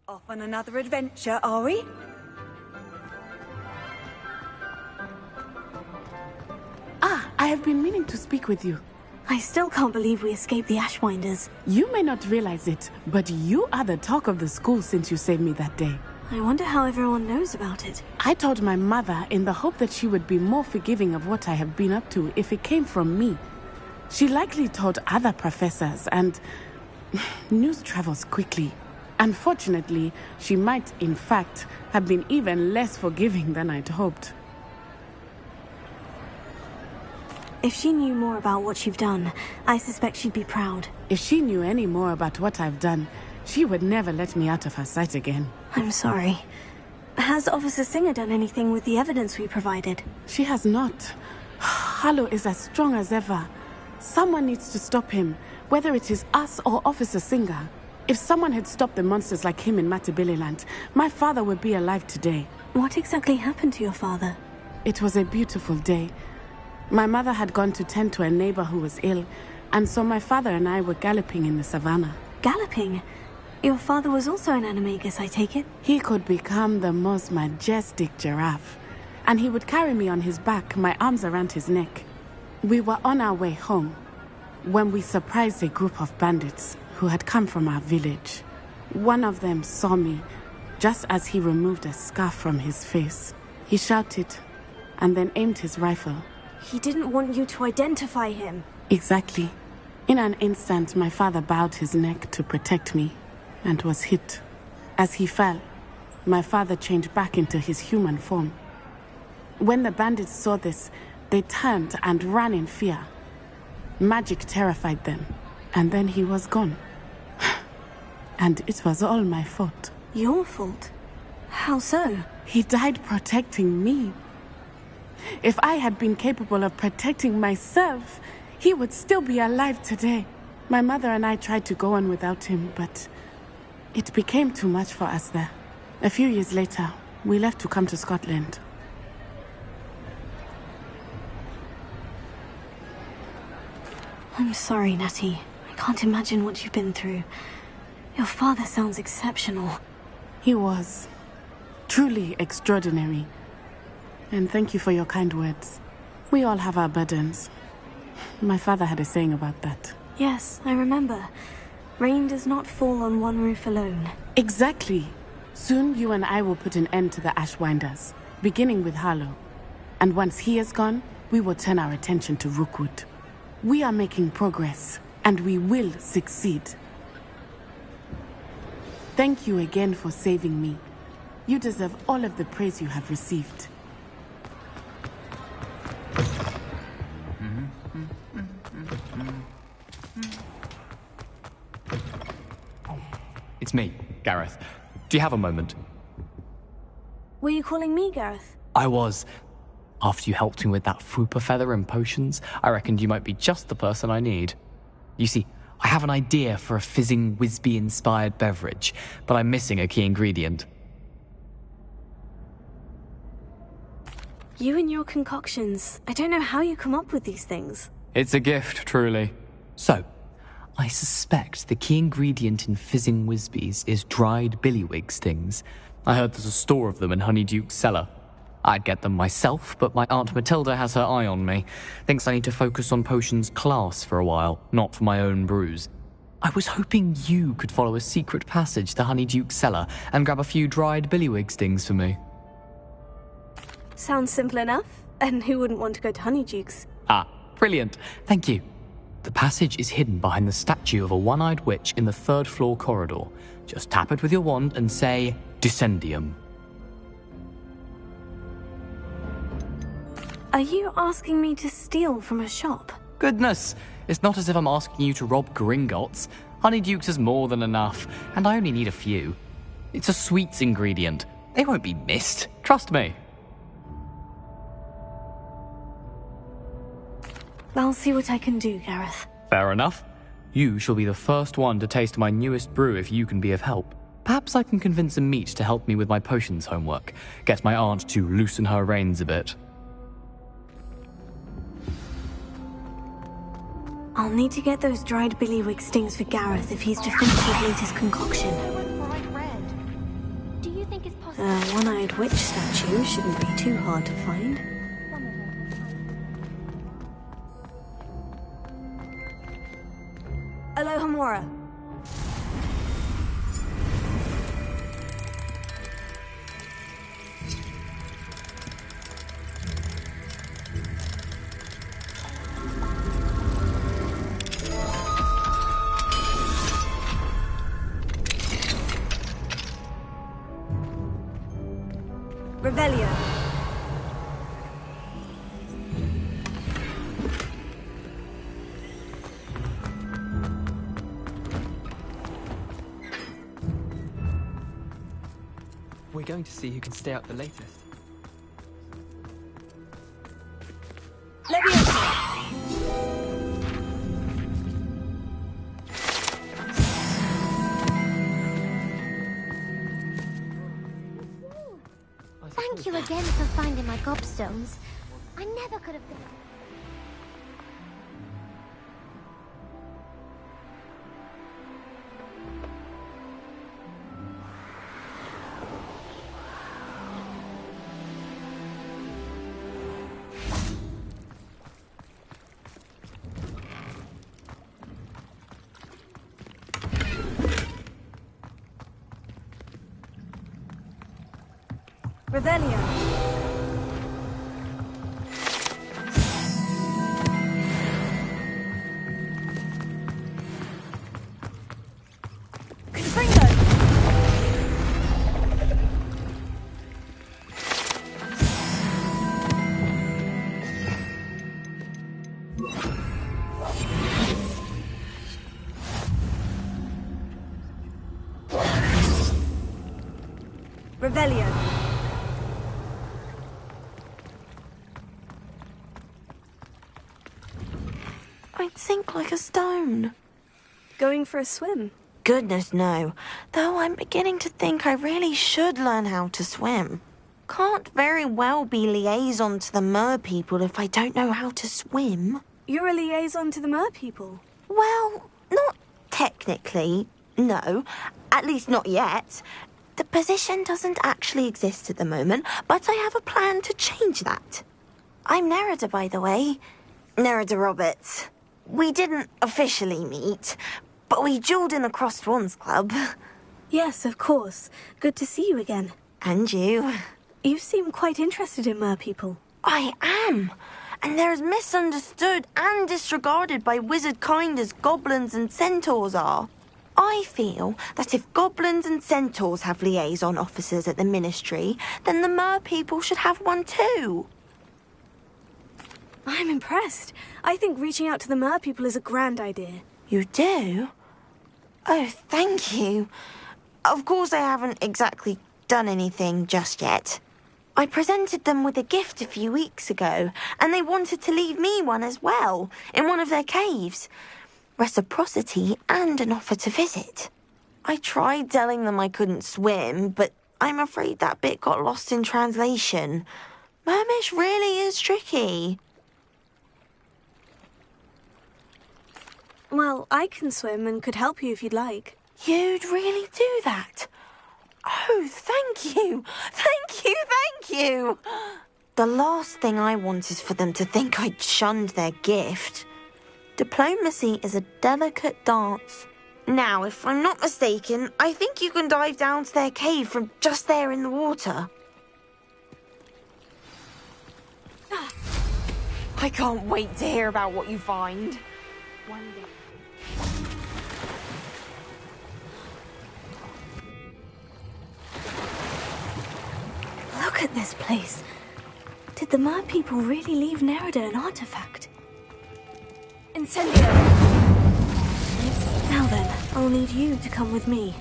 Off on another adventure, are we? I have been meaning to speak with you. I still can't believe we escaped the Ashwinders. You may not realize it, but you are the talk of the school since you saved me that day. I wonder how everyone knows about it. I told my mother in the hope that she would be more forgiving of what I have been up to if it came from me. She likely told other professors, and news travels quickly. Unfortunately, she might, in fact, have been even less forgiving than I'd hoped. If she knew more about what you've done, I suspect she'd be proud. If she knew any more about what I've done, she would never let me out of her sight again. I'm sorry. Has Officer Singer done anything with the evidence we provided? She has not. Harlow is as strong as ever. Someone needs to stop him, whether it is us or Officer Singer. If someone had stopped the monsters like him in Matabeleland, my father would be alive today. What exactly happened to your father? It was a beautiful day. My mother had gone to tend to a neighbor who was ill, and so my father and I were galloping in the savannah. Galloping? Your father was also an animagus, I take it? He could become the most majestic giraffe, and he would carry me on his back, my arms around his neck. We were on our way home when we surprised a group of bandits who had come from our village. One of them saw me just as he removed a scarf from his face. He shouted and then aimed his rifle. He didn't want you to identify him. Exactly. In an instant, my father bowed his neck to protect me and was hit. As he fell, my father changed back into his human form. When the bandits saw this, they turned and ran in fear. Magic terrified them, and then he was gone. And it was all my fault. Your fault? How so? He died protecting me. If I had been capable of protecting myself, he would still be alive today. My mother and I tried to go on without him, but it became too much for us there. A few years later, we left to come to Scotland. I'm sorry, Natty. I can't imagine what you've been through. Your father sounds exceptional. He was. Truly extraordinary. And thank you for your kind words. We all have our burdens. My father had a saying about that. Yes, I remember. Rain does not fall on one roof alone. Exactly. Soon you and I will put an end to the Ashwinders, beginning with Harlow. And once he is gone, we will turn our attention to Rookwood. We are making progress, and we will succeed. Thank you again for saving me. You deserve all of the praise you have received. It's me, Gareth. Do you have a moment? Were you calling me Gareth? I was. After you helped me with that Fupa feather and potions, I reckoned you might be just the person I need. You see, I have an idea for a fizzing Wisby-inspired beverage, but I'm missing a key ingredient. You and your concoctions. I don't know how you come up with these things. It's a gift, truly. So, I suspect the key ingredient in fizzing Wisbies is dried billywig stings. I heard there's a store of them in Honeyduke's cellar. I'd get them myself, but my Aunt Matilda has her eye on me. Thinks I need to focus on potions class for a while, not for my own brews. I was hoping you could follow a secret passage to Honeyduke's cellar and grab a few dried billywig stings for me. Sounds simple enough. And who wouldn't want to go to Honeyduke's? Ah, brilliant. Thank you. The passage is hidden behind the statue of a one-eyed witch in the third-floor corridor. Just tap it with your wand and say, Descendium. Are you asking me to steal from a shop? Goodness, it's not as if I'm asking you to rob Gringotts. Honeydukes is more than enough, and I only need a few. It's a sweets ingredient. They won't be missed. Trust me. I'll see what I can do, Gareth. Fair enough. You shall be the first one to taste my newest brew if you can be of help. Perhaps I can convince a meat to help me with my potions homework. Get my aunt to loosen her reins a bit. I'll need to get those dried billywig stings for Gareth if he's to finish his latest concoction. Do you think it's possible? A one-eyed witch statue shouldn't be too hard to find. Alohomora. Revelio. We're going to see who can stay up the latest. Thank you again for finding my gobstones. I never could have done it. Revelio. Confringo. Revelio. I'd sink like a stone. Going for a swim? Goodness, no. Though I'm beginning to think I really should learn how to swim. Can't very well be liaison to the mer people if I don't know how to swim. You're a liaison to the mer people. Well, not technically, no. At least not yet. The position doesn't actually exist at the moment, but I have a plan to change that. I'm Nerida, by the way. Nerida Roberts. We didn't officially meet, but we duelled in the Crossed Swans Club. Yes, of course. Good to see you again. And you. You seem quite interested in mer people. I am. And they're as misunderstood and disregarded by wizard kind as goblins and centaurs are. I feel that if goblins and centaurs have liaison officers at the ministry, then the mer people should have one too. I'm impressed. I think reaching out to the mer people is a grand idea. You do? Oh, thank you. Of course I haven't exactly done anything just yet. I presented them with a gift a few weeks ago, and they wanted to leave me one as well, in one of their caves. Reciprocity and an offer to visit. I tried telling them I couldn't swim, but I'm afraid that bit got lost in translation. Mermish really is tricky. Well, I can swim and could help you if you'd like. You'd really do that? Oh, thank you! Thank you, thank you! The last thing I want is for them to think I'd shunned their gift. Diplomacy is a delicate dance. Now, if I'm not mistaken, I think you can dive down to their cave from just there in the water. I can't wait to hear about what you find. One day. at this place. Did the Mer people really leave Nerida an artifact? Incendio! Now then, I'll need you to come with me.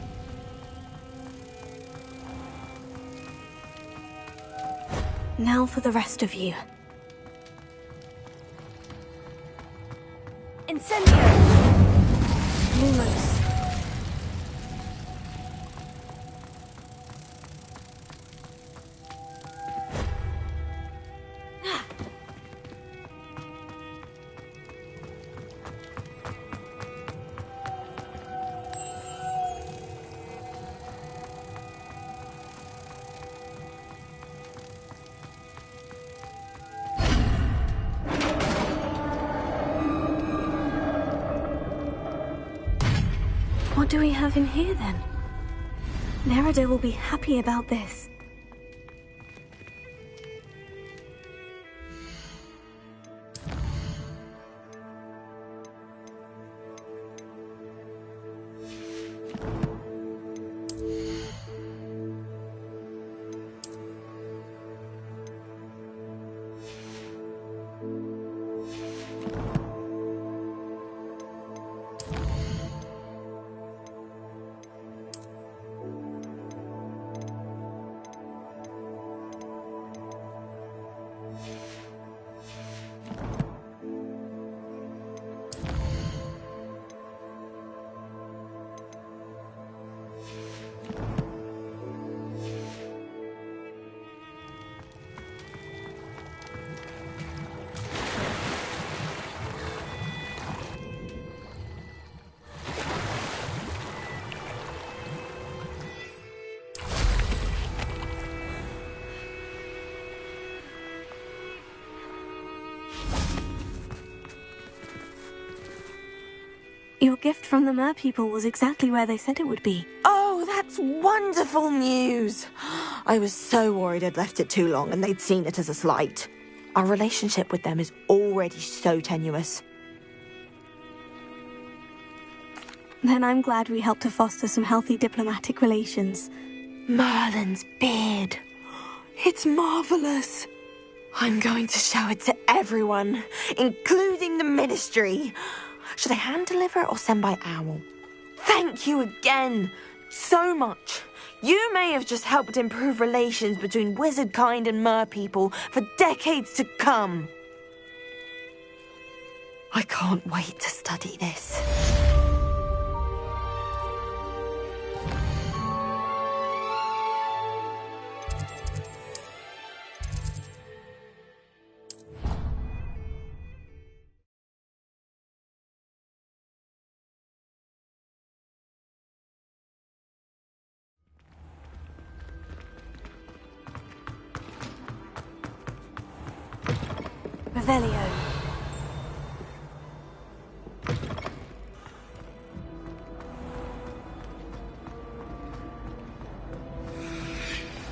Now for the rest of you. Incendio! Lumos. What do we have in here, then? Nerida will be happy about this. Your gift from the Mer people was exactly where they said it would be. Oh, that's wonderful news! I was so worried I'd left it too long and they'd seen it as a slight. Our relationship with them is already so tenuous. Then I'm glad we helped to foster some healthy diplomatic relations. Merlin's beard. It's marvelous. I'm going to show it to everyone, including the Ministry. Should I hand deliver or send by owl? Thank you again so much. You may have just helped improve relations between wizard kind and Mer people for decades to come. I can't wait to study this. Revelio.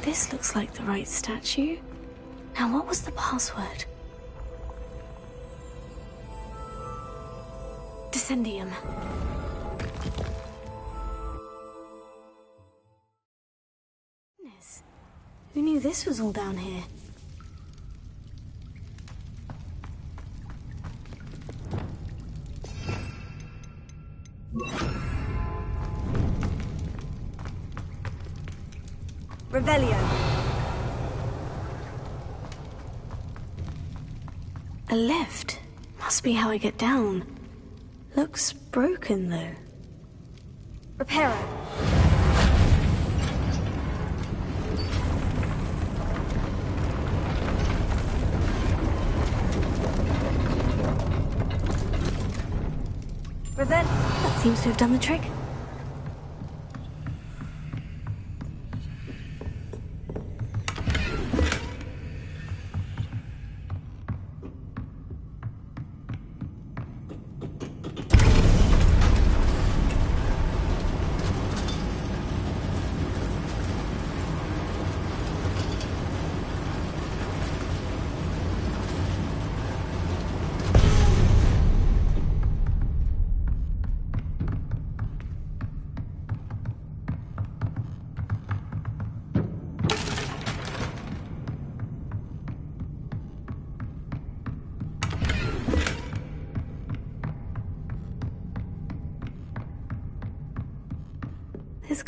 This looks like the right statue. Now, what was the password? Descendium. Goodness. Who knew this was all down here? Revelio. A lift. Must be how I get down. Looks broken, though. Reparo. That seems to have done the trick.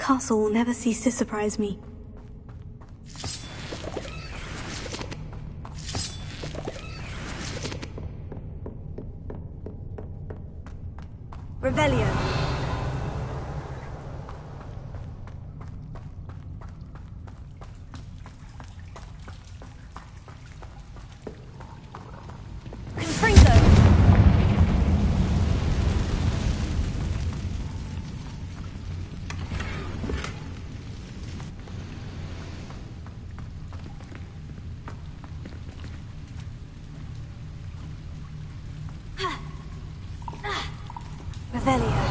castle will never cease to surprise me. Revelio. Confringo. Revelio.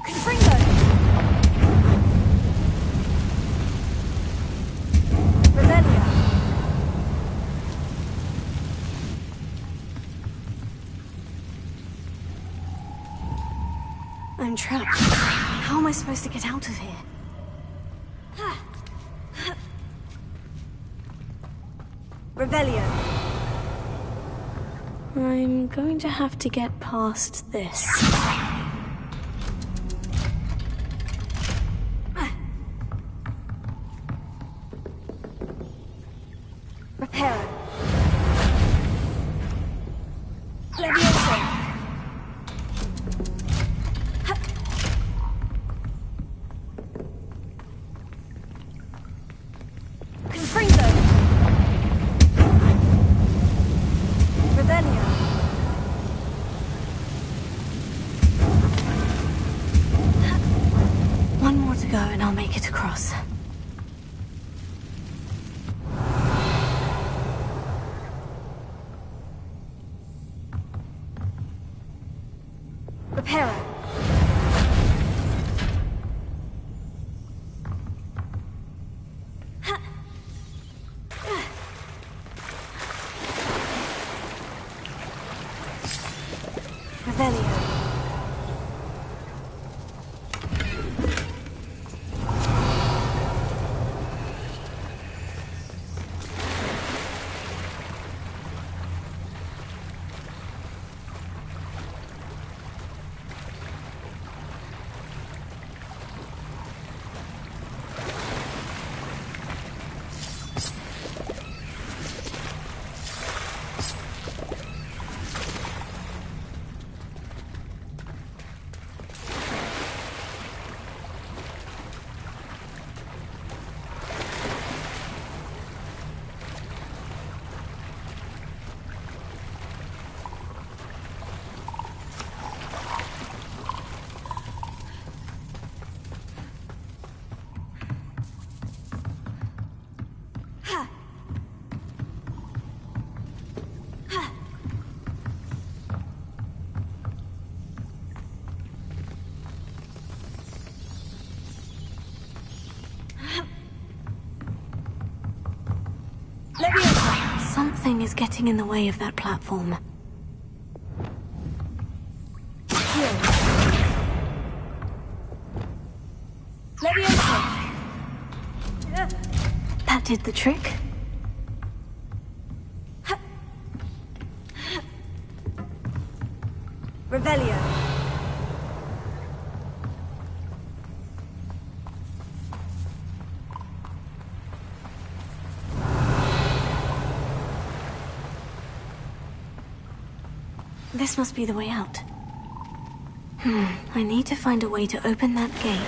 Confringo. Revelio. I'm trapped. How am I supposed to get out of here? Revelio. I'm going to have to get past this. Reparo. Levioso. Confringo. Revelio. One more to go and I'll make it across. Reparo. Revelio. Levioso. Something is getting in the way of that platform. Heal. Levioso. That did the trick. Revelio. This must be the way out. I need to find a way to open that gate.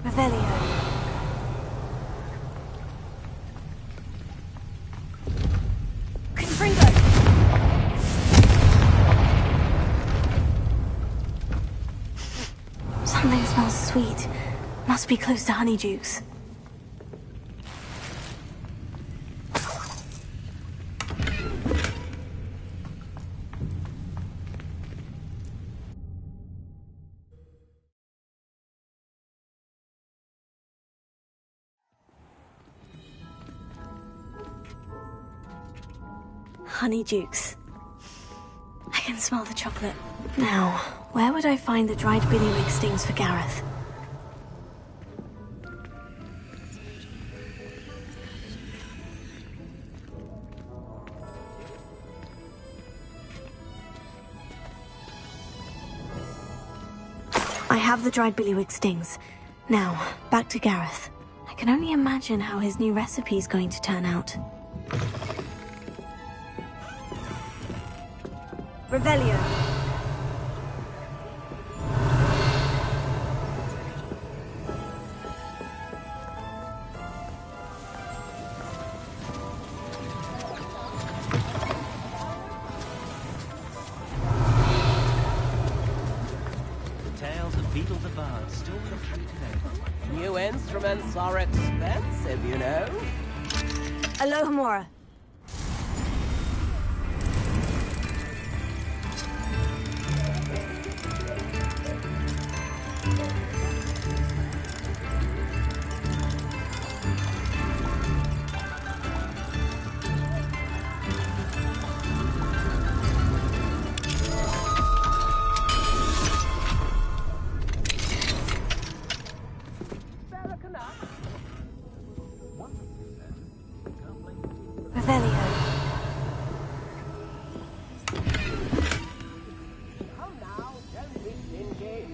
Revelio. Confringo. Something smells sweet. Must be close to Honeydukes. Honeydukes. I can smell the chocolate. Now, Where would I find the dried billywig stings for Gareth? I have the dried billywig stings. Now, back to Gareth. I can only imagine how his new recipe is going to turn out. Revelio. Tales of beetles and bards still looking today. New instruments are expensive, you know. Alohomora. Revelio. Come now, don't be stingy.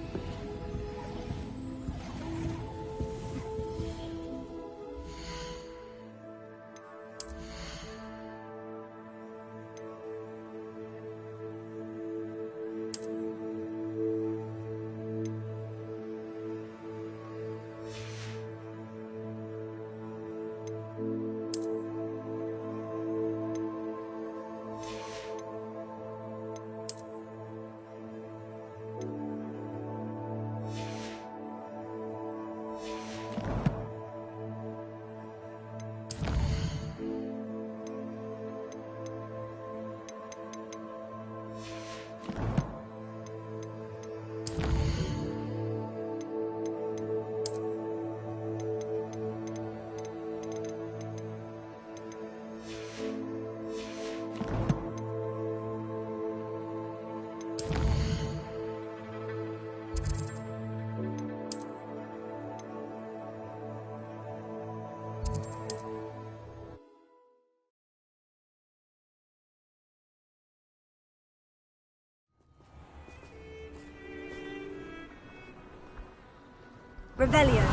Revelio.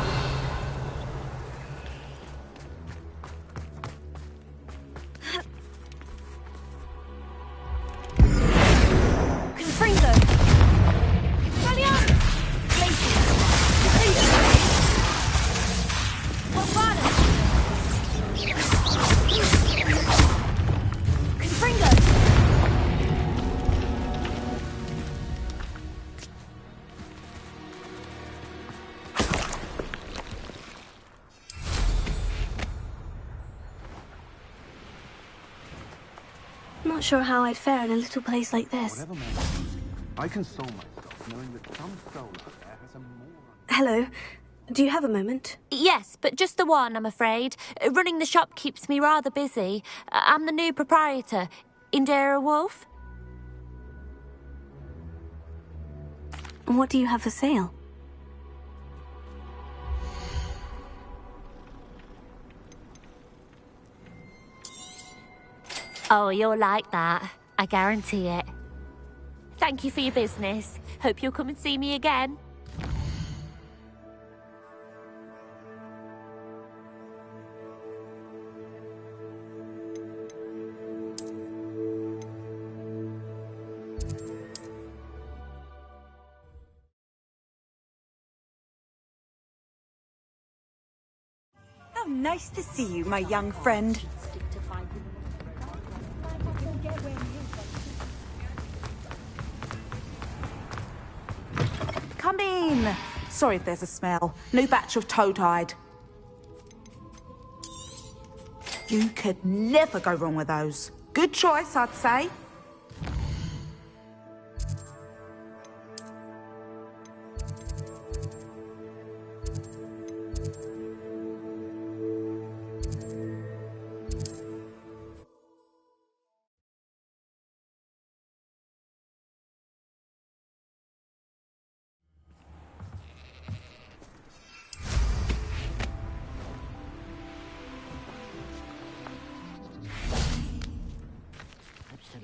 Confringo. Expelliarmus. Glacius. Hogwarts. Confringo. Not sure how I'd fare in a little place like this. Whatever man is using, I console myself knowing that some soul out there has a more... Hello. Do you have a moment? Yes, but just the one, I'm afraid. Running the shop keeps me rather busy. I'm the new proprietor, Indira Wolf. What do you have for sale? Oh, you'll like that. I guarantee it. Thank you for your business. Hope you'll come and see me again. How nice to see you, my young friend. Come in. Sorry if there's a smell. New batch of toad-hide. You could never go wrong with those. Good choice, I'd say.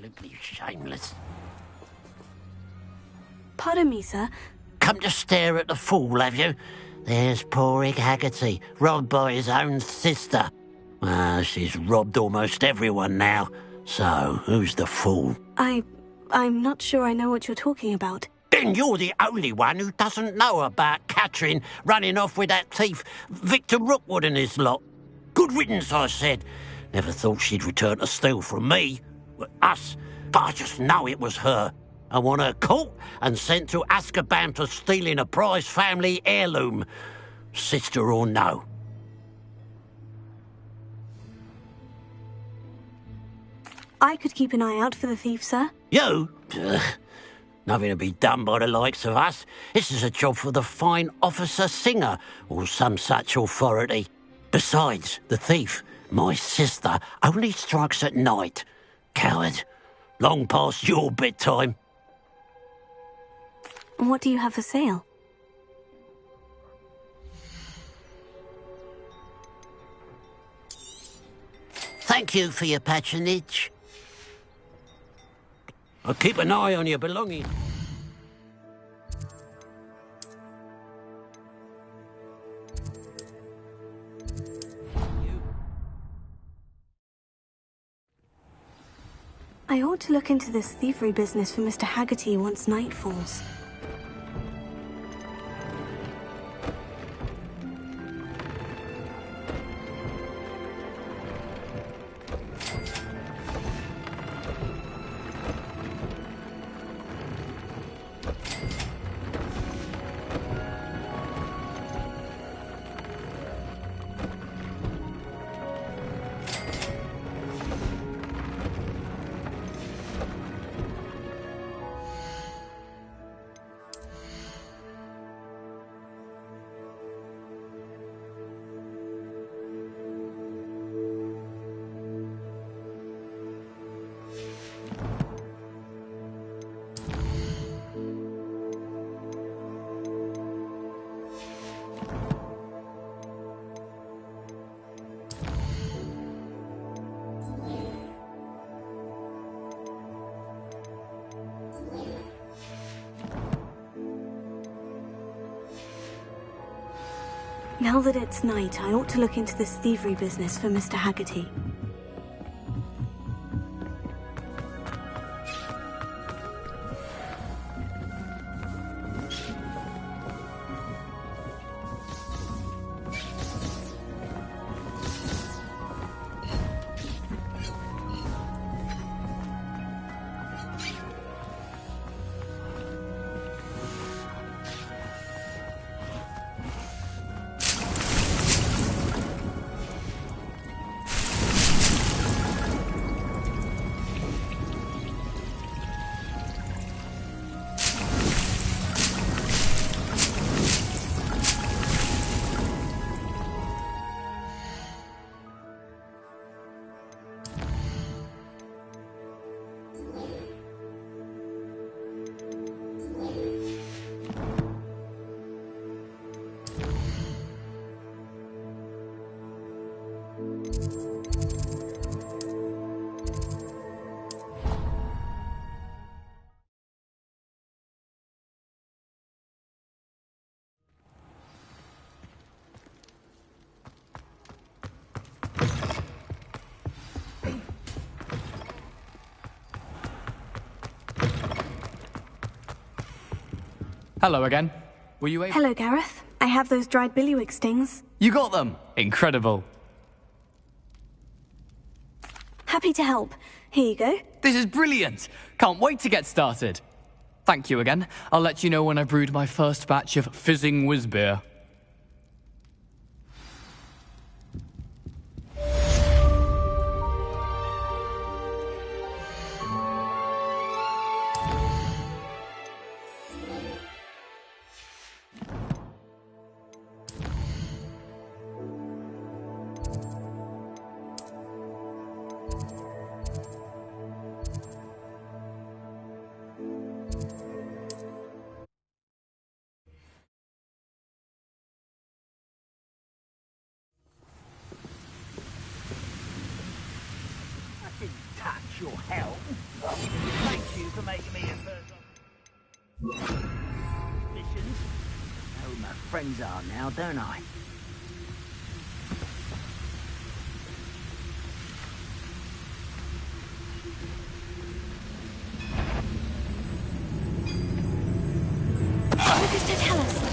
Absolutely shameless. Pardon me, sir. Come to stare at the fool, have you? There's poor Ig Haggerty, robbed by his own sister. She's robbed almost everyone now. So, who's the fool? I'm not sure I know what you're talking about. Then you're the only one who doesn't know about Catherine running off with that thief, Victor Rookwood and his lot. Good riddance, I said. Never thought she'd return to steal from me. Us. But I just know it was her. I want her caught and sent to Azkaban for stealing a prize family heirloom. Sister or no. I could keep an eye out for the thief, sir. You? Nothing to be done by the likes of us. This is a job for the fine officer Singer, or some such authority. Besides, the thief, my sister, only strikes at night. Coward. Long past your bedtime. What do you have for sale? Thank you for your patronage. I'll keep an eye on your belongings. I ought to look into this thievery business for Mr. Haggerty once night falls. Now that it's night, I ought to look into this thievery business for Mr. Haggerty. Hello again. Were you able— Hello, Gareth. I have those dried billywig stings. You got them! Incredible. Happy to help. Here you go. This is brilliant! Can't wait to get started. Thank you again. I'll let you know when I've brewed my first batch of fizzing whiz-beer. Touch your hell. you for making me your first missions. I know who my friends are now, don't I? What does that tell us?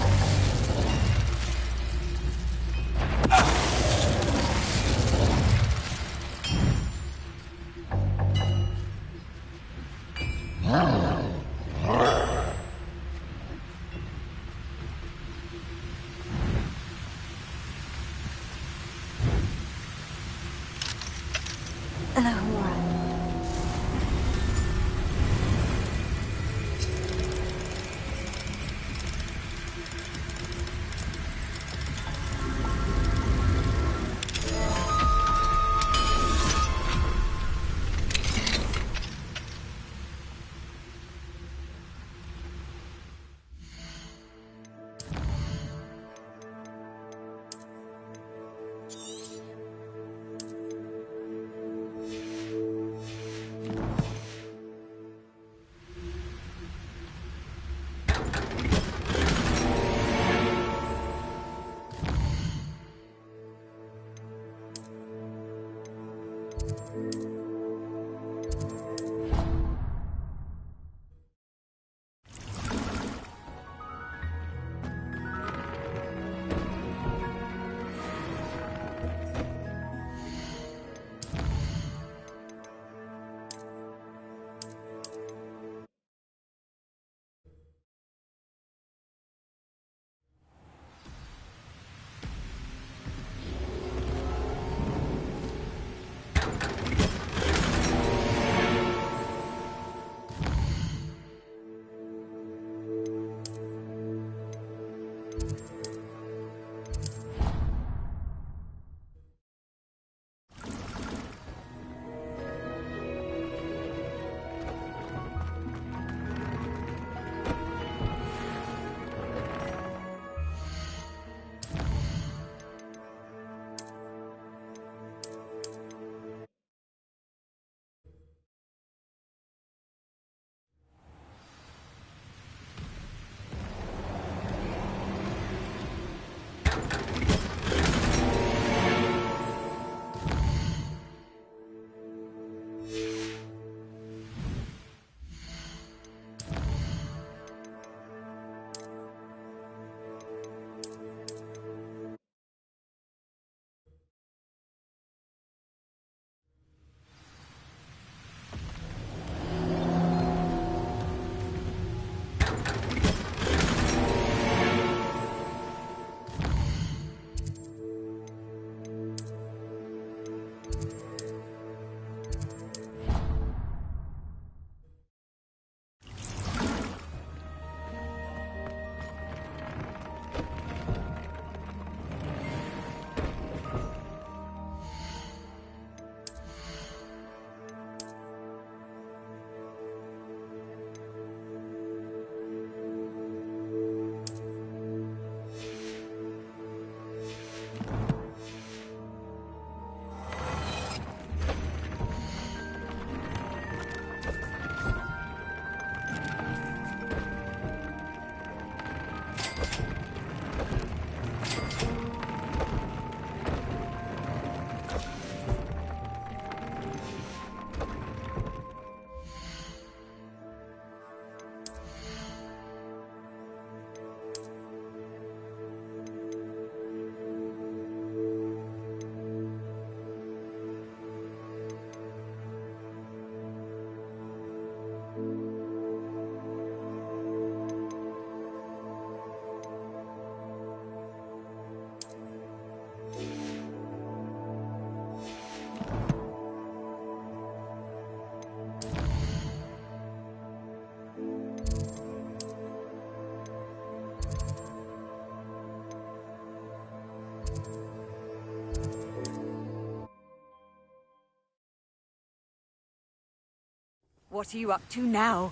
What are you up to now?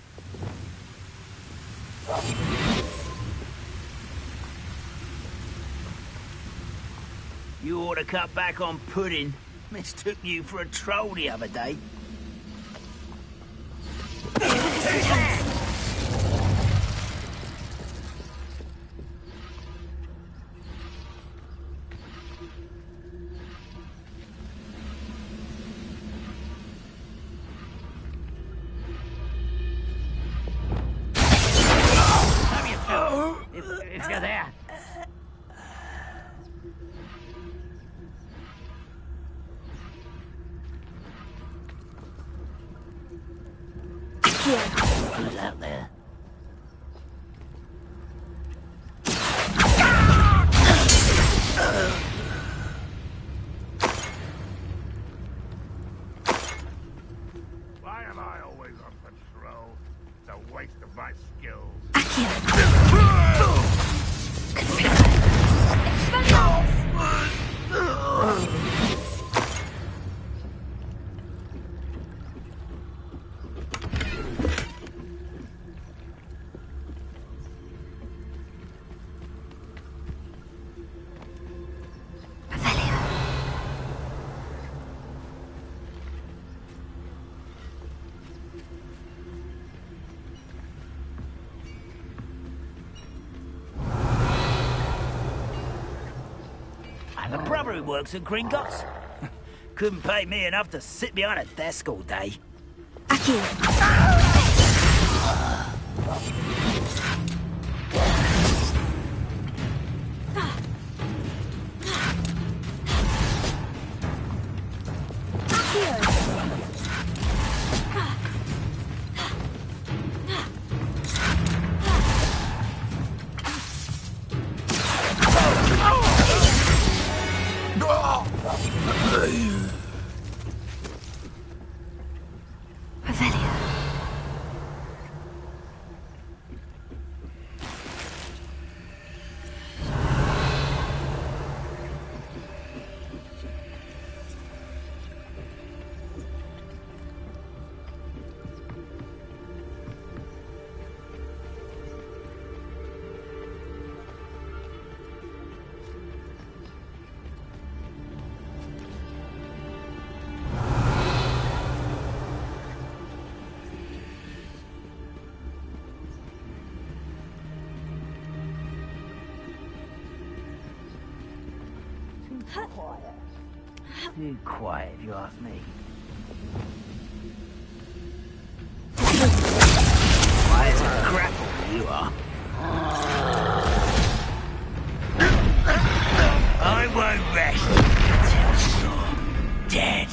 You ought to cut back on pudding. Mistook you for a troll the other day. What does that Who's out there? Why am I always on patrol? It's a waste of my skills. The brother who works at Gringotts. Couldn't pay me enough to sit behind a desk all day. Too quiet, if you ask me. Quiet as a grapple, you are. I won't rest until you're dead.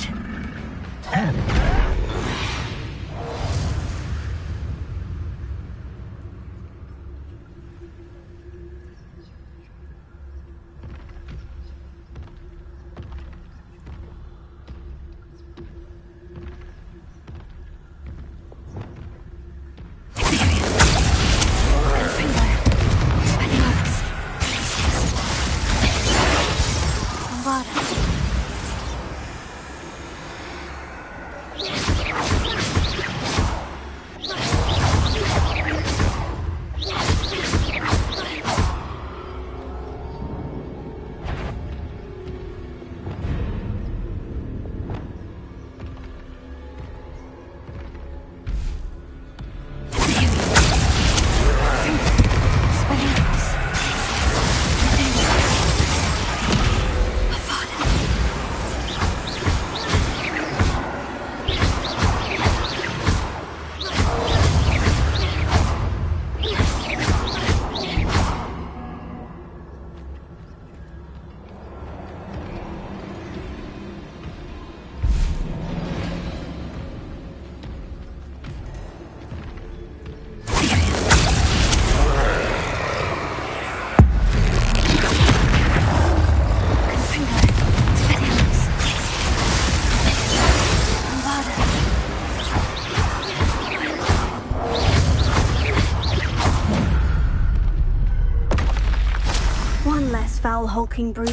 Foul hulking brute.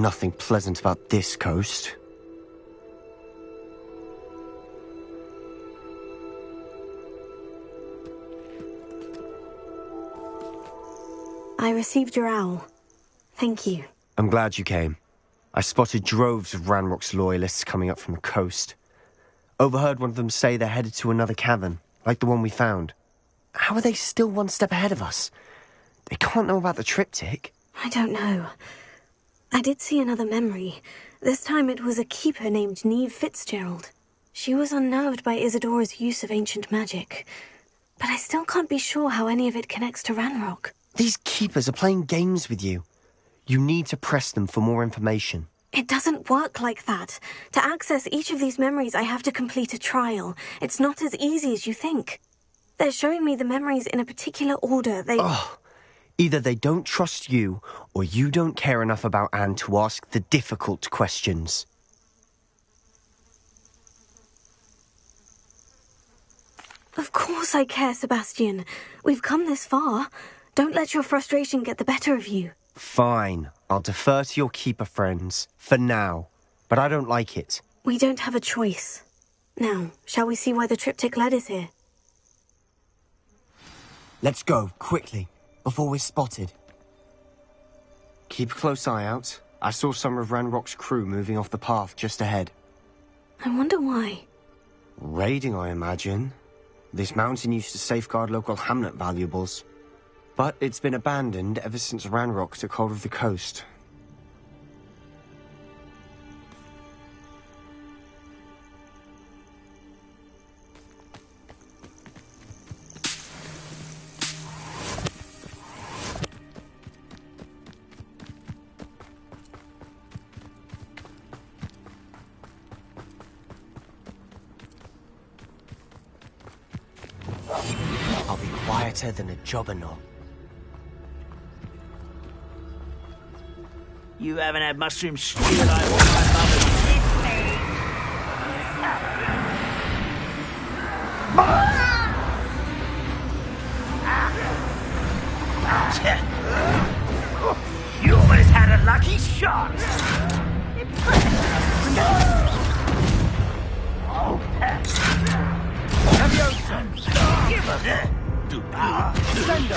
nothing pleasant about this coast. I received your owl. Thank you. I'm glad you came. I spotted droves of Ranrock's loyalists coming up from the coast. Overheard one of them say they're headed to another cavern, like the one we found. How are they still one step ahead of us? They can't know about the triptych. I don't know. I did see another memory. This time it was a keeper named Neve Fitzgerald. She was unnerved by Isadora's use of ancient magic. But I still can't be sure how any of it connects to Ranrock. These keepers are playing games with you. You need to press them for more information. It doesn't work like that. To access each of these memories, I have to complete a trial. It's not as easy as you think. They're showing me the memories in a particular order. Either they don't trust you, or you don't care enough about Anne to ask the difficult questions. Of course I care, Sebastian. We've come this far. Don't let your frustration get the better of you. Fine. I'll defer to your keeper friends, for now. But I don't like it. We don't have a choice. Now, shall we see why the triptych led us here? Let's go, quickly, before we're spotted. Keep a close eye out. I saw some of Ranrock's crew moving off the path just ahead. I wonder why. Raiding, I imagine. This mountain used to safeguard local hamlet valuables. But it's been abandoned ever since Ranrock took hold of the coast. I'll be quieter than a jobberknoll. You haven't had mushroom stew that I want my mother. You almost had a lucky shot. Give her that. Send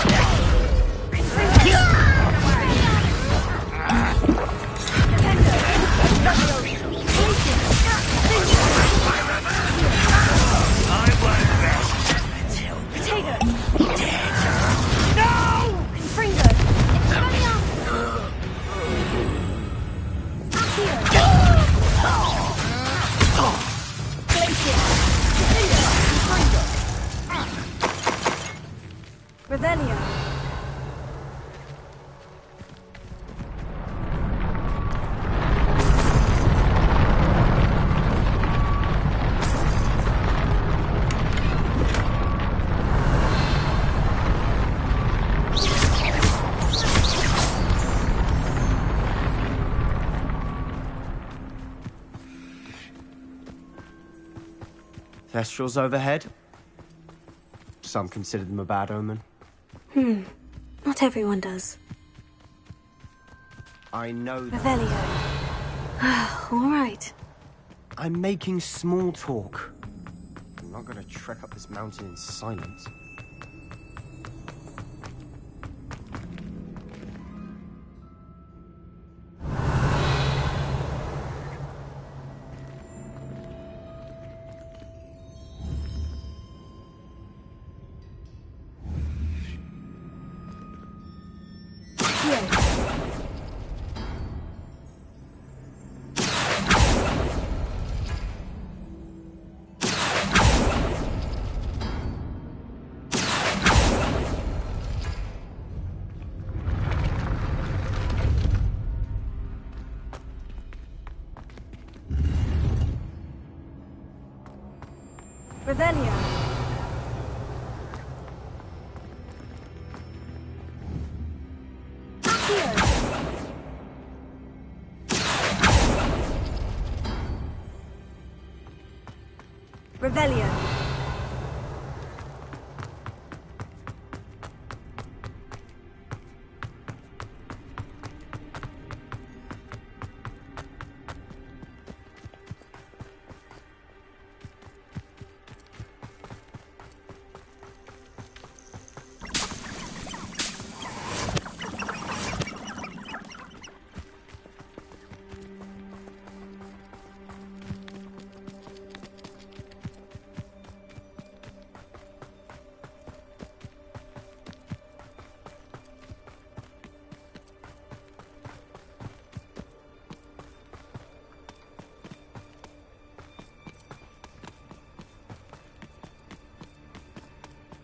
Revelio. Thestrals overhead. Some consider them a bad omen. Not everyone does. I know that. Revelio. All right. I'm making small talk. I'm not gonna trek up this mountain in silence. Revelio. Revelio.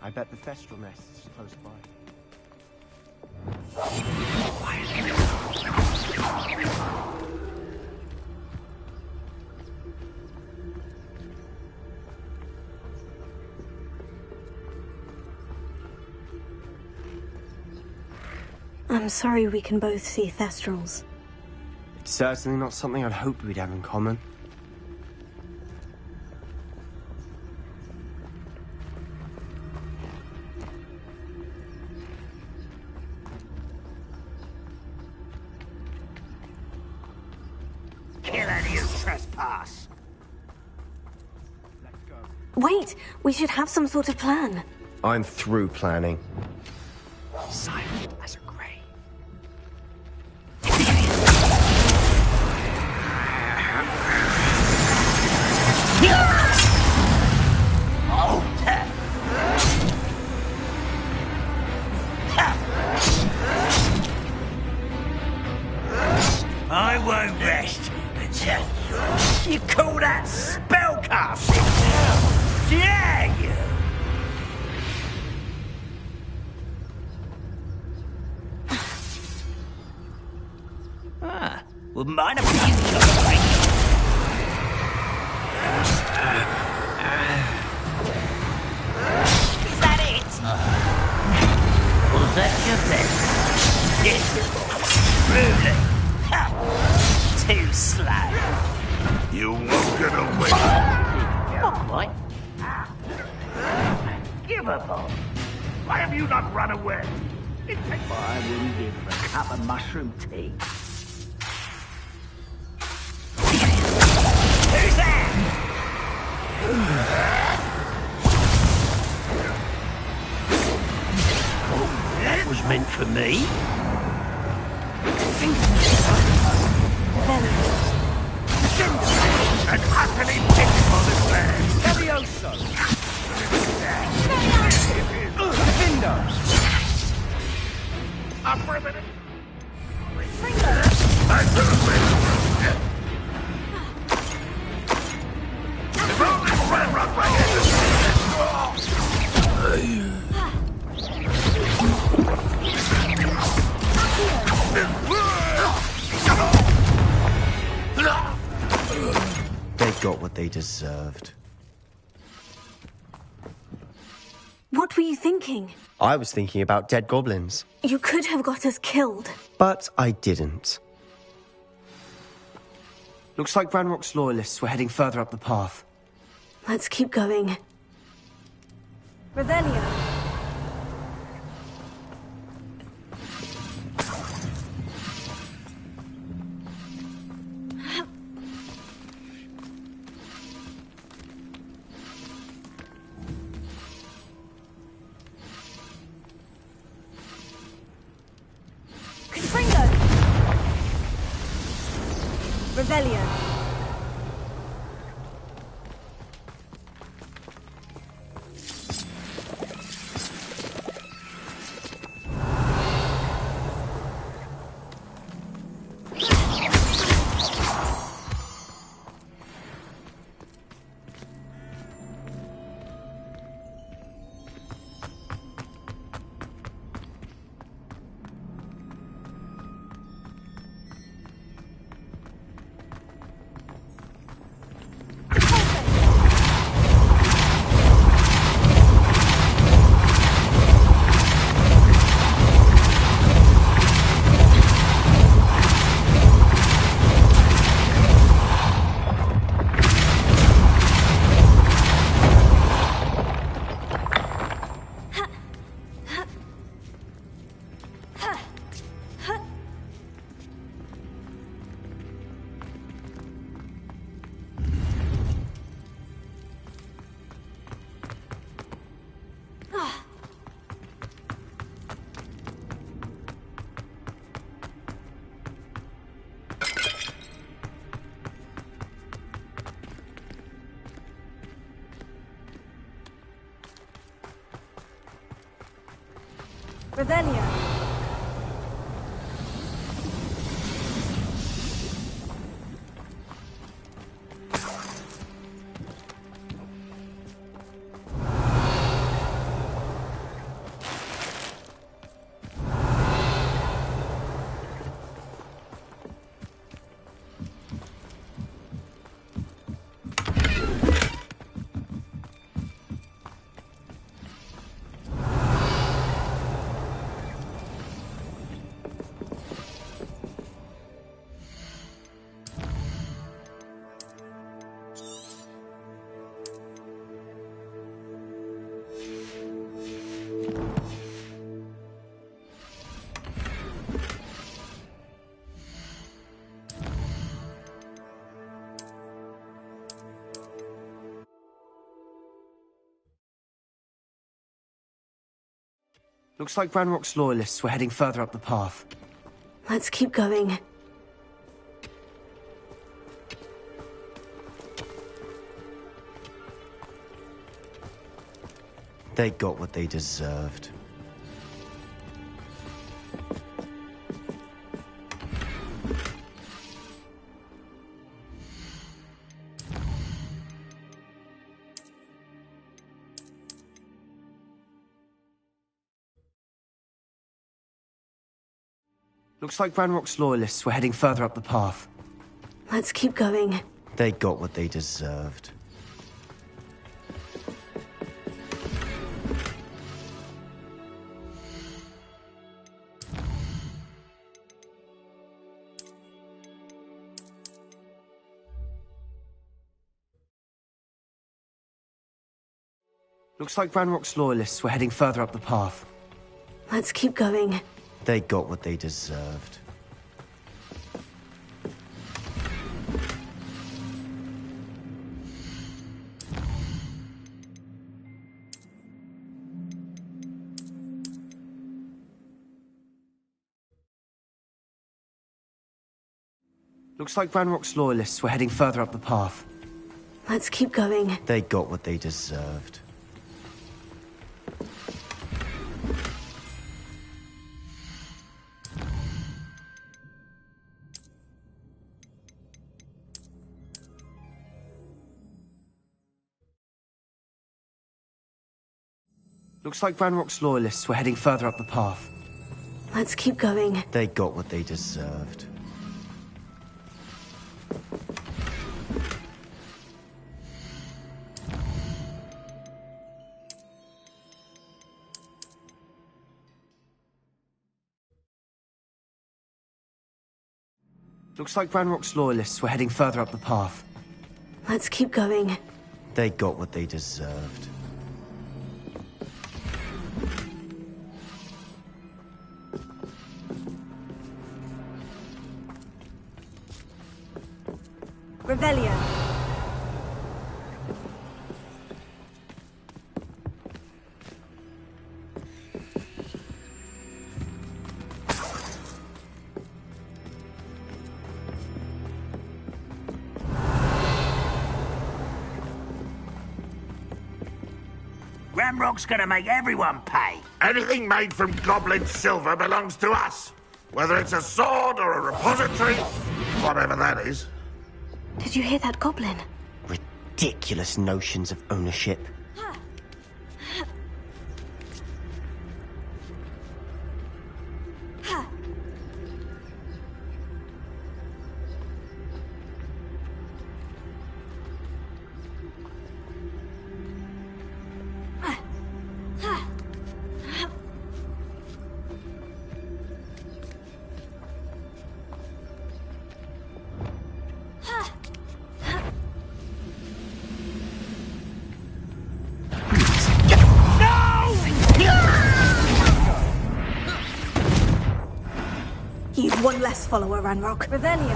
I bet the Thestral nest is close by. I'm sorry we can both see Thestrals. It's certainly not something I'd hoped we'd have in common. Kill any who trespass. Wait, we should have some sort of plan. I'm through planning. Silent as a grave. I won't rest until you call that spellcasting. Dare you? Well, mine a future, Is that it? Was that your best? Yes. Truly. Ha! Too slow. You won't get away. Not quite. Give up on. Why have you not run away? I wouldn't give him a cup of mushroom tea. Who's that? That was meant for me. An utterly pitiful affair. Levioso! Vindo! Up for a minute. They got what they deserved. What were you thinking? I was thinking about dead goblins. You could have got us killed. But I didn't. Looks like Ranrock's loyalists were heading further up the path. Let's keep going. Revelio. Revelio. Revelio. Looks like Ranrock's loyalists were heading further up the path. Let's keep going. They got what they deserved. Looks like Ranrock's loyalists were heading further up the path. Let's keep going. They got what they deserved. Looks like Ranrock's loyalists were heading further up the path. Let's keep going. They got what they deserved. Looks like Ranrock's loyalists were heading further up the path. Let's keep going. They got what they deserved. Looks like Ranrock's loyalists were heading further up the path. Let's keep going. They got what they deserved. Looks like Ranrock's loyalists were heading further up the path. Let's keep going. They got what they deserved. Revelio. Ramrock's gonna make everyone pay. Anything made from goblin silver belongs to us. Whether it's a sword or a repository, whatever that is. Did you hear that goblin? Ridiculous notions of ownership. You've one less follower, Ranrock. Revelio.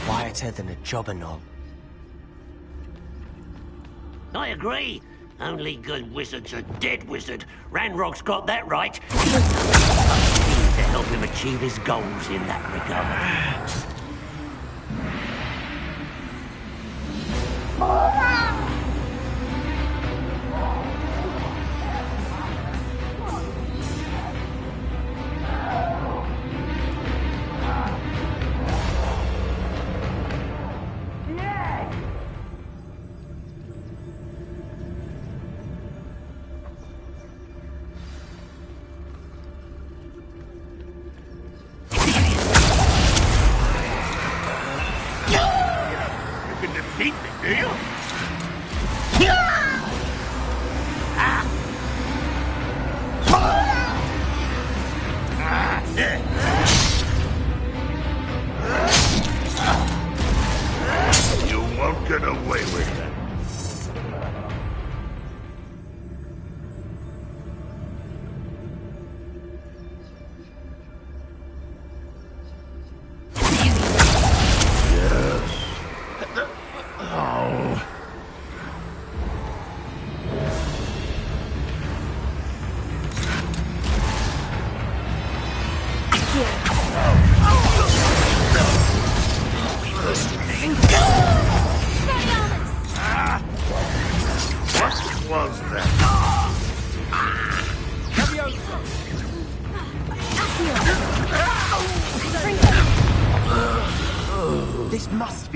Quieter than a jobberknoll. I agree. Only good wizard's a dead wizard. Ranrock's got that right. to help him achieve his goals in that regard. Beat me, do you?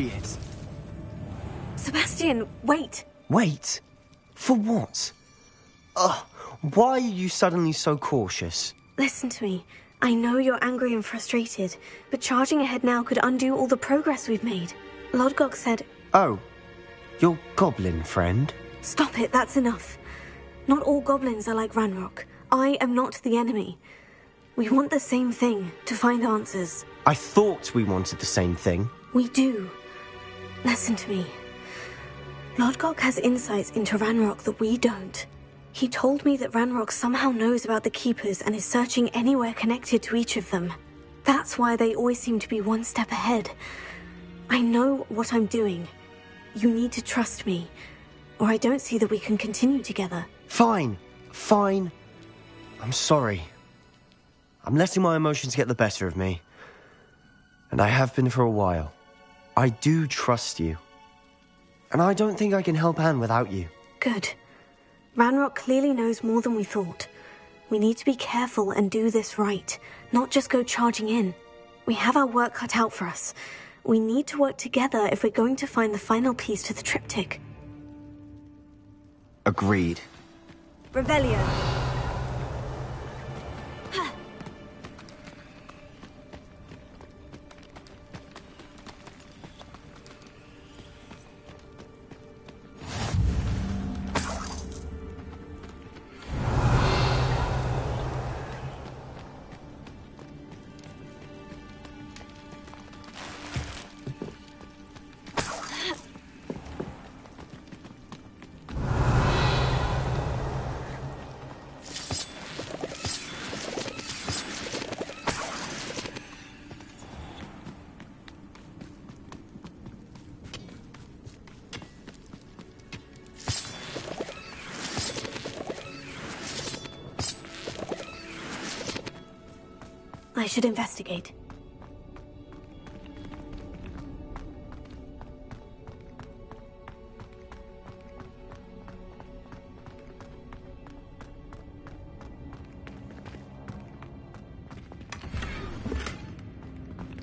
be it. Sebastian, wait. Wait? For what? Ugh, why are you suddenly so cautious? Listen to me. I know you're angry and frustrated, but charging ahead now could undo all the progress we've made. Lodgok said... Oh, your goblin friend? Stop it, that's enough. Not all goblins are like Ranrock. I am not the enemy. We want the same thing, to find answers. I thought we wanted the same thing. We do. Listen to me. Lodgok has insights into Ranrock that we don't. He told me that Ranrock somehow knows about the Keepers and is searching anywhere connected to each of them. That's why they always seem to be one step ahead. I know what I'm doing. You need to trust me, or I don't see that we can continue together. Fine. Fine. I'm sorry. I'm letting my emotions get the better of me. And I have been for a while. I do trust you. And I don't think I can help Anne without you. Good. Ranrock clearly knows more than we thought. We need to be careful and do this right, not just go charging in. We have our work cut out for us. We need to work together if we're going to find the final piece to the triptych. Agreed. Revelio. I should investigate.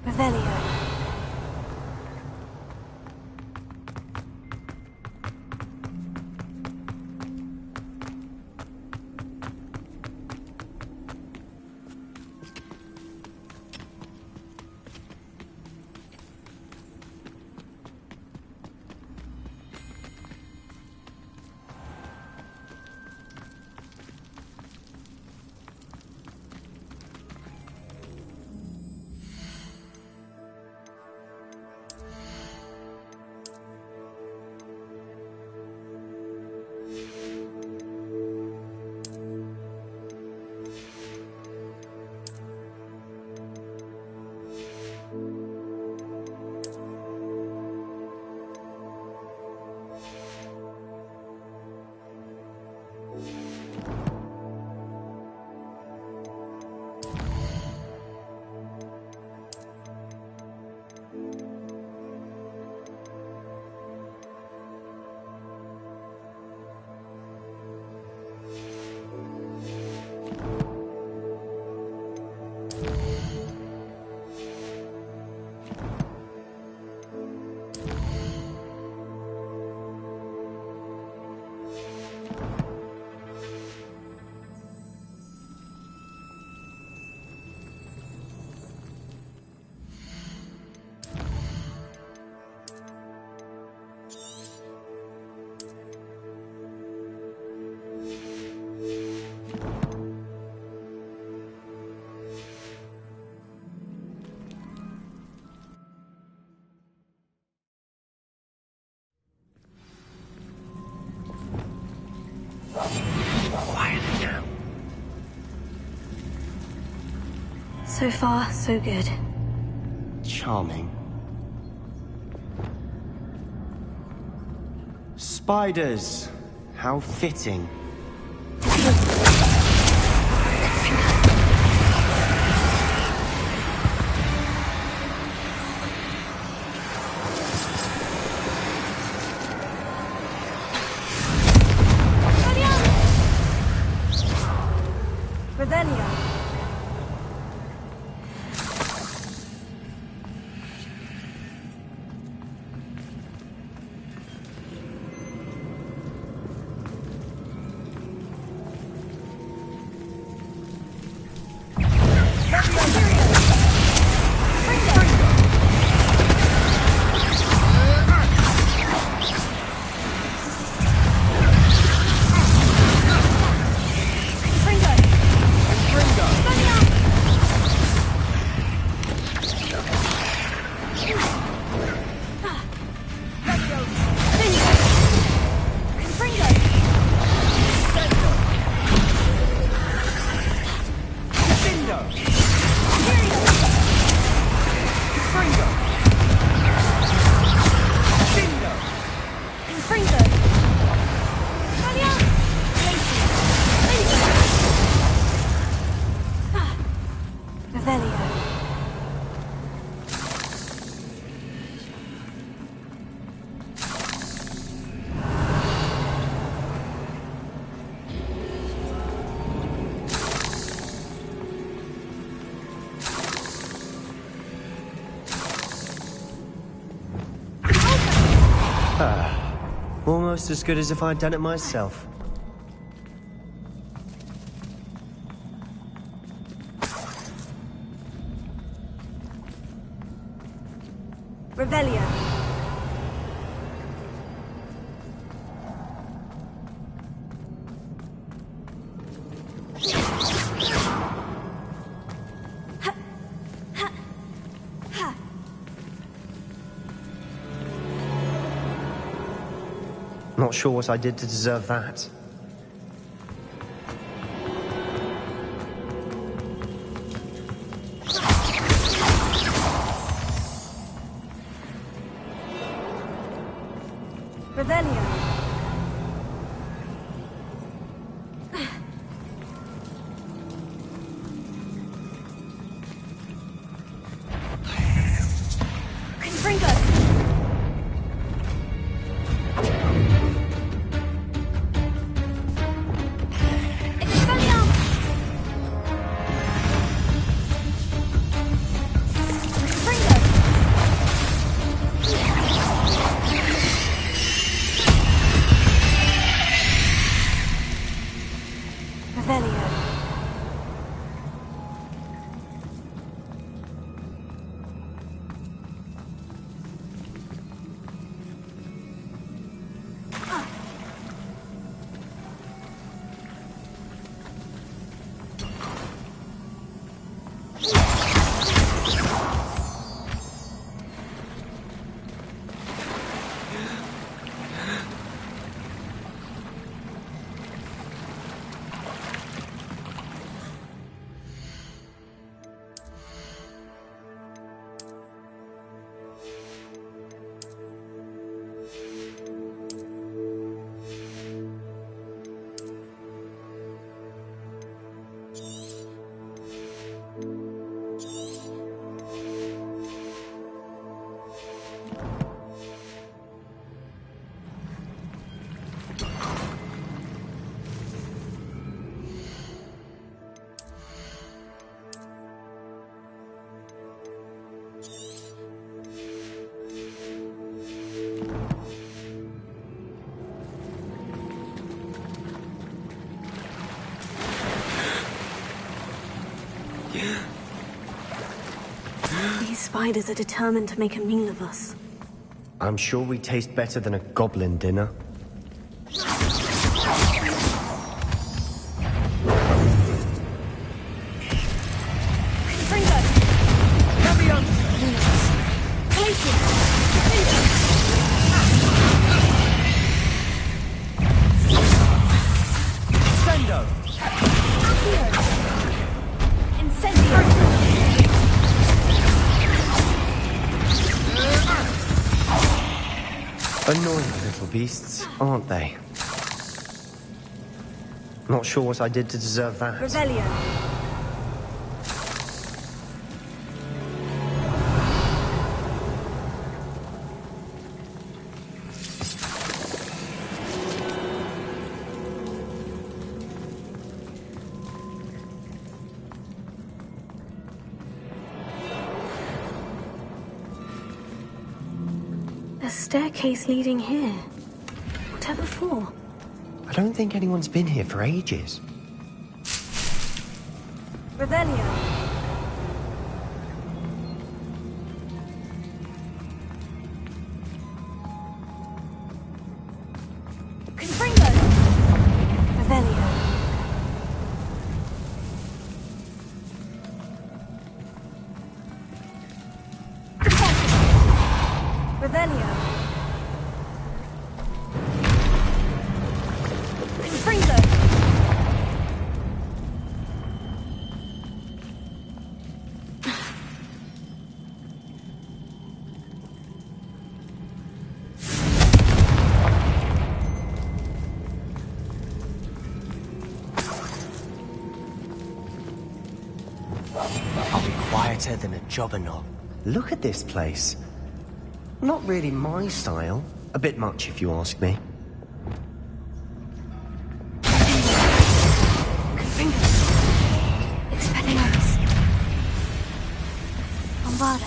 Revelio. Quietly now. So far, so good. Charming. Spiders. How fitting. Revelio. Almost as good as if I'd done it myself. Revelio. Not sure what I did to deserve that. Revelio. These spiders are determined to make a meal of us. I'm sure we taste better than a goblin dinner. Annoying little beasts, aren't they? Not sure what I did to deserve that. Revelio. Staircase leading here. Whatever for? I don't think anyone's been here for ages. Revelio. Confringo. Revelio. Revelio. I'll be quieter than a jobberknoll. Look at this place. Not really my style. A bit much, if you ask me. Expelliarmus. Bombarda.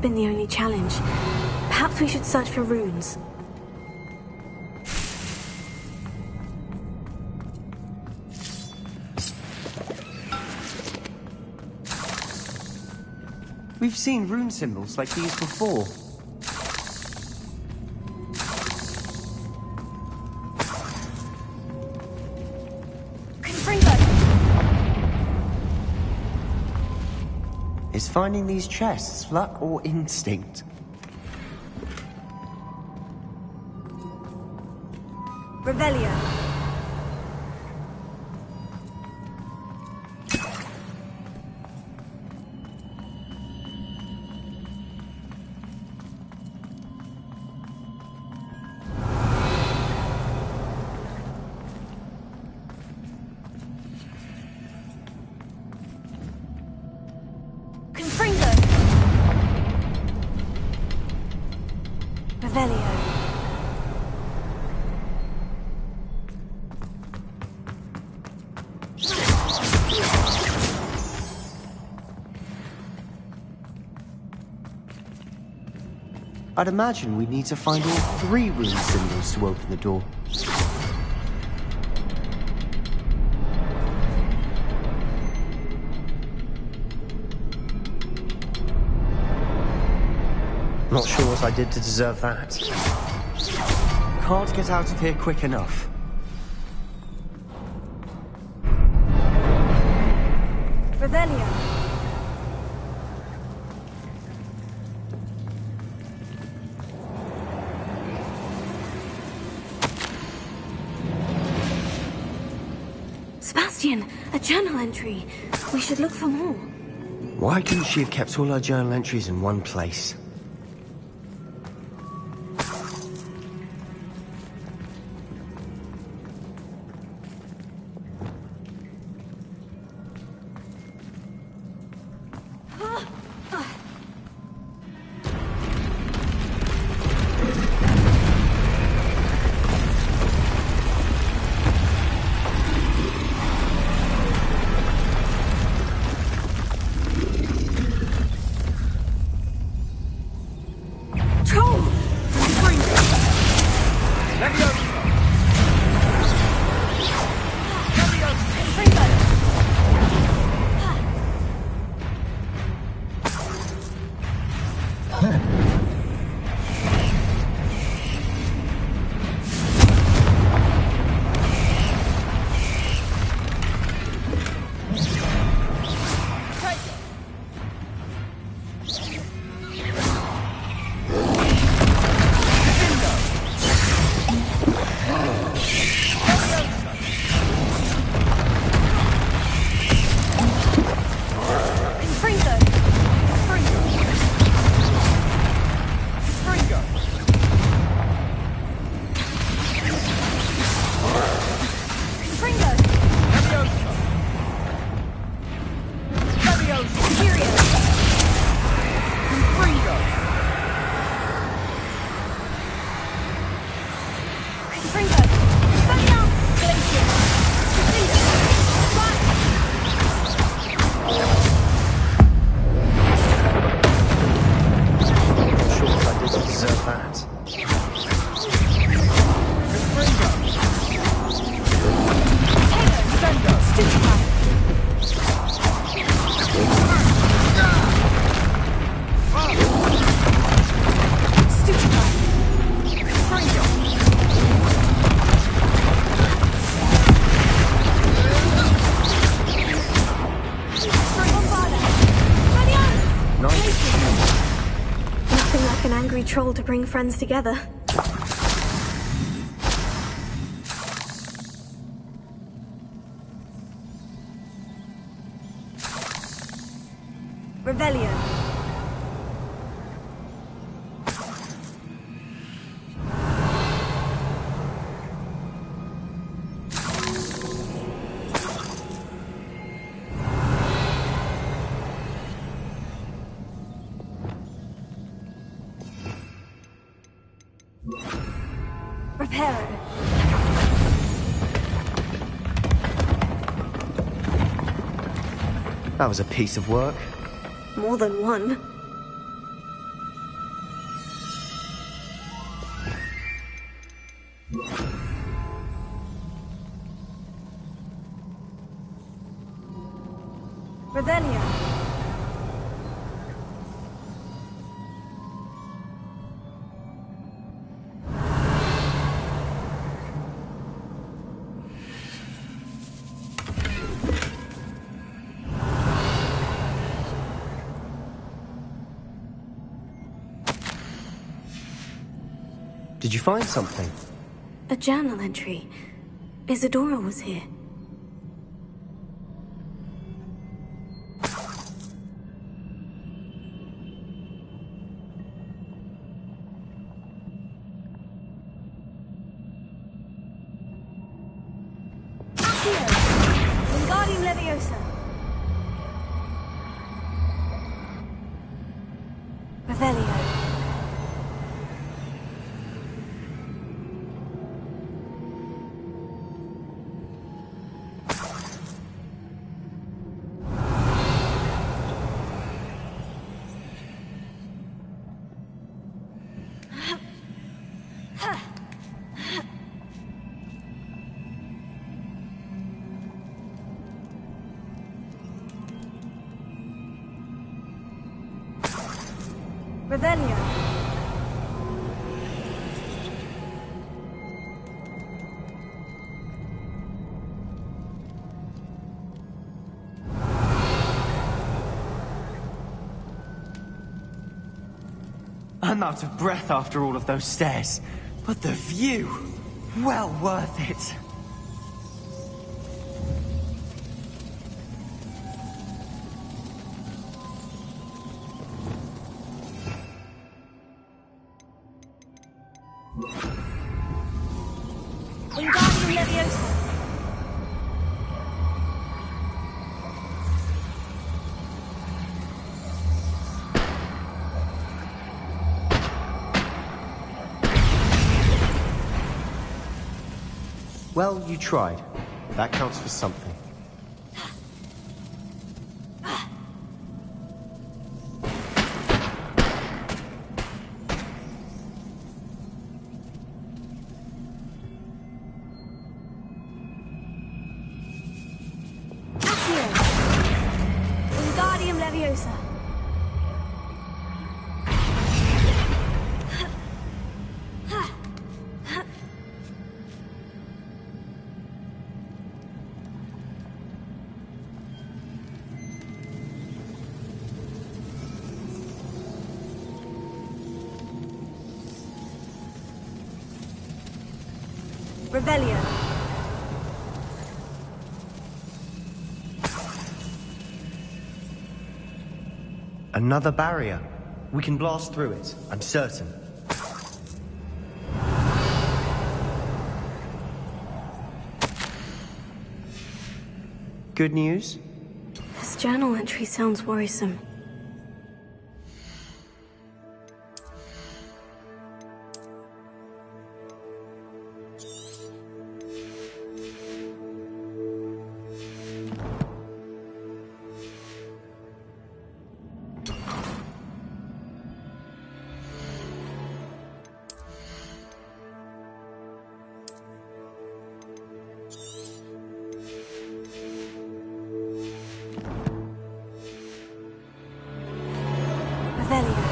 been the only challenge. Perhaps we should search for runes. We've seen rune symbols like these before. Is finding these chests luck or instinct? Revelio. I'd imagine we'd need to find all 3 rune symbols to open the door. Not sure what I did to deserve that. Can't get out of here quick enough. Revelio. Sebastian, a journal entry. We should look for more. Why couldn't she have kept all her journal entries in one place? Troll to bring friends together. Revelio. Reparo. That was a piece of work. More than one. Revelio. Did you find something? A journal entry. Isadora was here. Wingardium Leviosa. Revelio. Revelio. I'm out of breath after all of those stairs, but the view, well worth it. Wingardium Leviosa. Well, you tried. That counts for something. Wingardium Leviosa. Revelio. Another barrier. We can blast through it, I'm certain. Good news? This journal entry sounds worrisome. Revelio.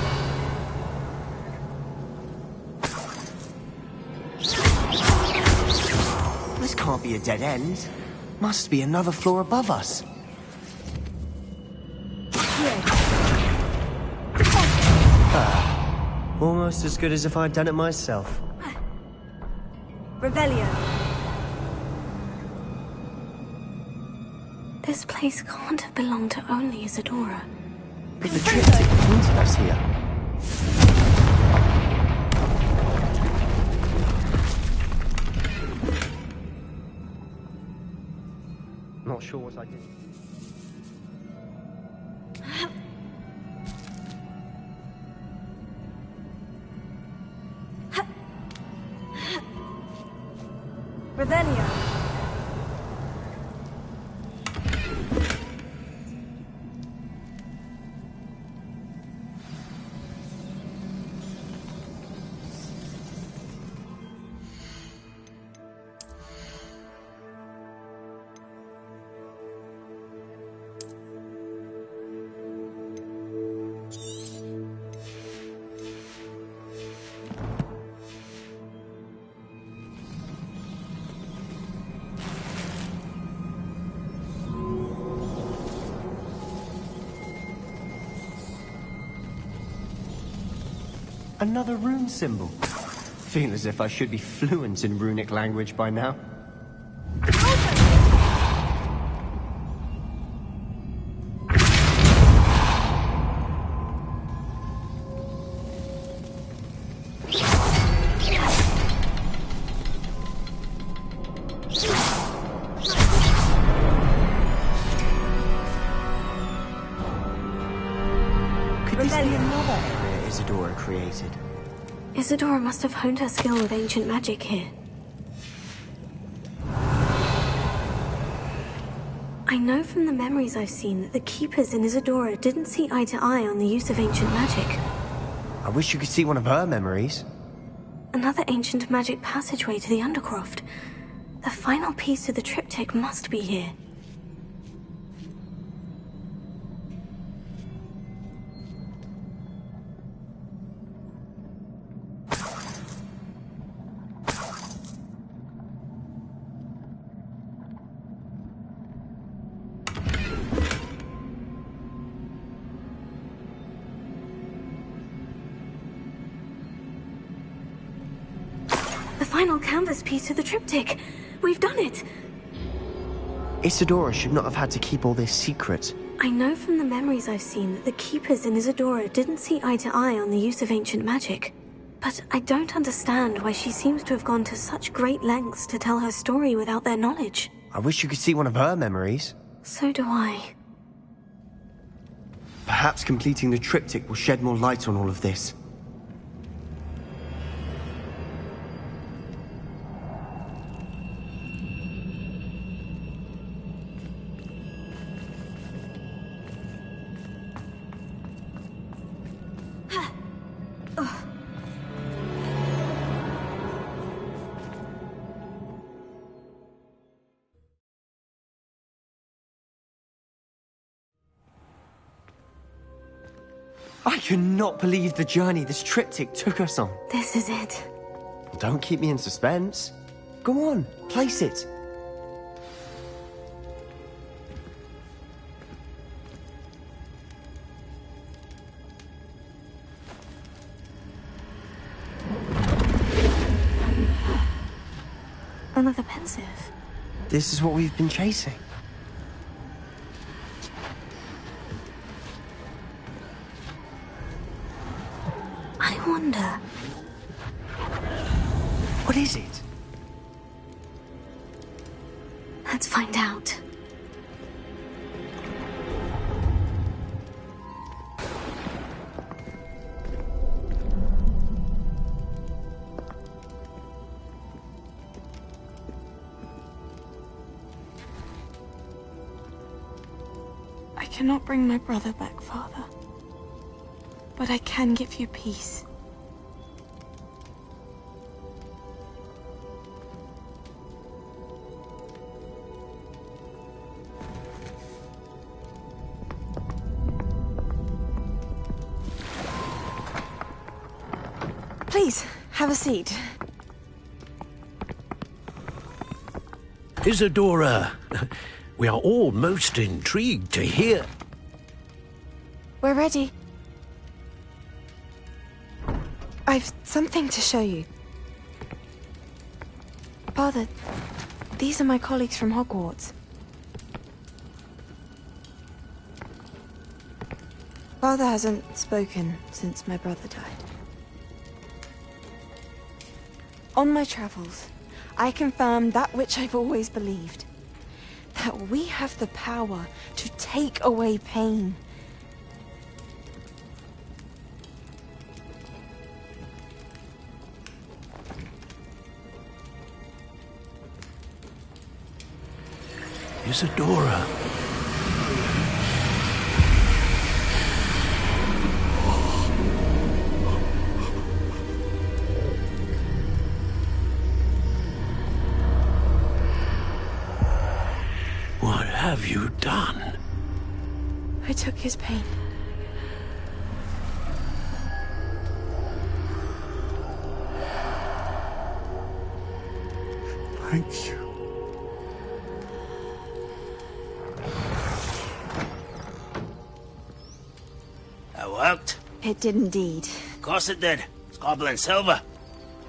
This can't be a dead end. Must be another floor above us. Almost as good as if I'd done it myself. Revelio. This place can't have belonged to only Isadora. But the triptych pointed us here. Not sure what I did. Revelio. Another rune symbol. Feel as if I should be fluent in runic language by now. Created. Isadora must have honed her skill with ancient magic here. I know from the memories I've seen that the Keepers in Isadora didn't see eye to eye on the use of ancient magic. I wish you could see one of her memories. Another ancient magic passageway to the Undercroft. The final piece to the triptych must be here. Final canvas piece to the triptych. We've done it. Isadora should not have had to keep all this secret. I know from the memories I've seen that the Keepers in Isadora didn't see eye to eye on the use of ancient magic. But I don't understand why she seems to have gone to such great lengths to tell her story without their knowledge. I wish you could see one of her memories. So do I. Perhaps completing the triptych will shed more light on all of this. I cannot believe the journey this triptych took us on. This is it. Don't keep me in suspense. Go on, place it. Another pensive. This is what we've been chasing. I wonder... What is it? Let's find out. I cannot bring my brother back, Father. But I can give you peace. Please, have a seat. Isadora, we are all most intrigued to hear. We're ready. I've something to show you. Father, these are my colleagues from Hogwarts. Father hasn't spoken since my brother died. On my travels, I confirmed that which I've always believed. That we have the power to take away pain. Isadora. What have you done? I took his pain. Thank you. That worked? It did indeed. Of course it did. It's Goblin silver.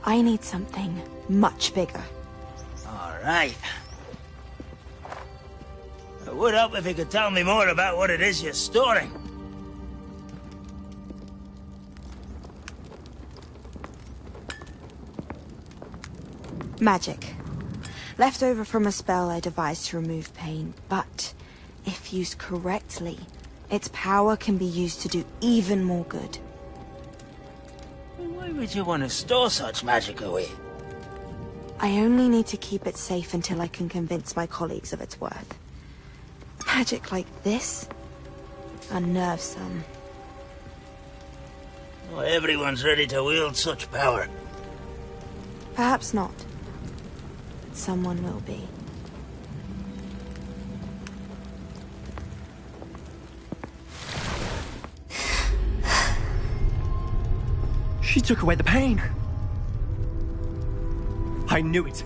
I need something much bigger. All right. I would help if you could tell me more about what it is you're storing. Magic. Left over from a spell I devised to remove pain, but if used correctly, its power can be used to do even more good. Why would you want to store such magic away? I only need to keep it safe until I can convince my colleagues of its worth. Magic like this unnerves some. Not everyone's ready to wield such power. Perhaps not. But someone will be. She took away the pain. I knew it.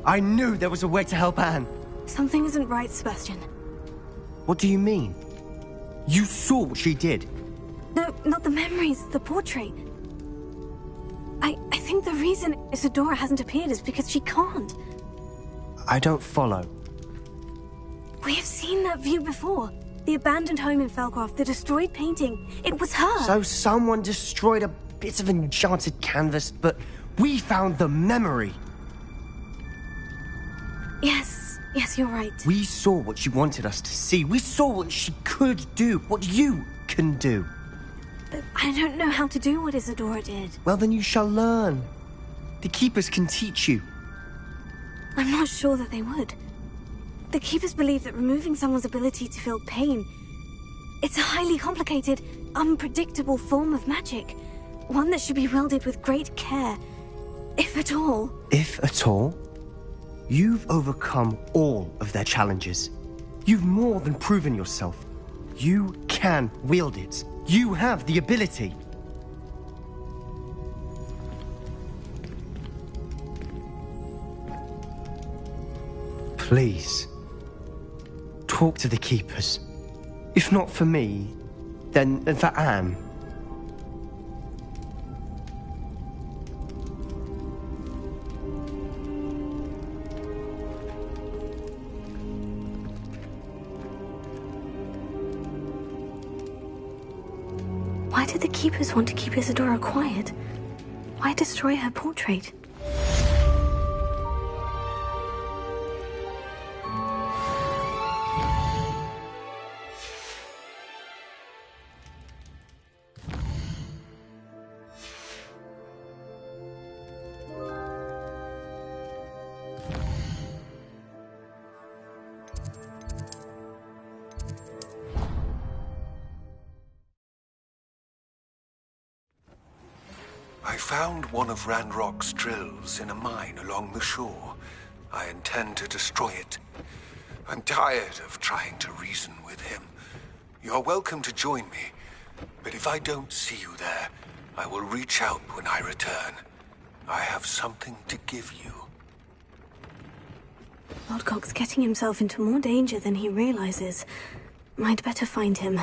I knew there was a way to help Anne. Something isn't right, Sebastian. What do you mean? You saw what she did. No, not the memories, the portrait. I think the reason Isadora hasn't appeared is because she can't. I don't follow. We have seen that view before. The abandoned home in Felcroft, the destroyed painting. It was her. So someone destroyed a bit of enchanted canvas, but we found the memory. Yes, you're right. We saw what she wanted us to see. We saw what she could do, what you can do. But I don't know how to do what Isadora did. Well, then you shall learn. The Keepers can teach you. I'm not sure that they would. The Keepers believe that removing someone's ability to feel pain, it's a highly complicated, unpredictable form of magic. One that should be wielded with great care, if at all. If at all? You've overcome all of their challenges. You've more than proven yourself. You can wield it. You have the ability. Please, talk to the Keepers. If not for me, then for Anne. Why did the Keepers want to keep Isadora quiet? Why destroy her portrait? I found one of Ranrock's drills in a mine along the shore. I intend to destroy it. I'm tired of trying to reason with him. You're welcome to join me, but if I don't see you there, I will reach out when I return. I have something to give you. Lodgok's getting himself into more danger than he realizes. I'd better find him.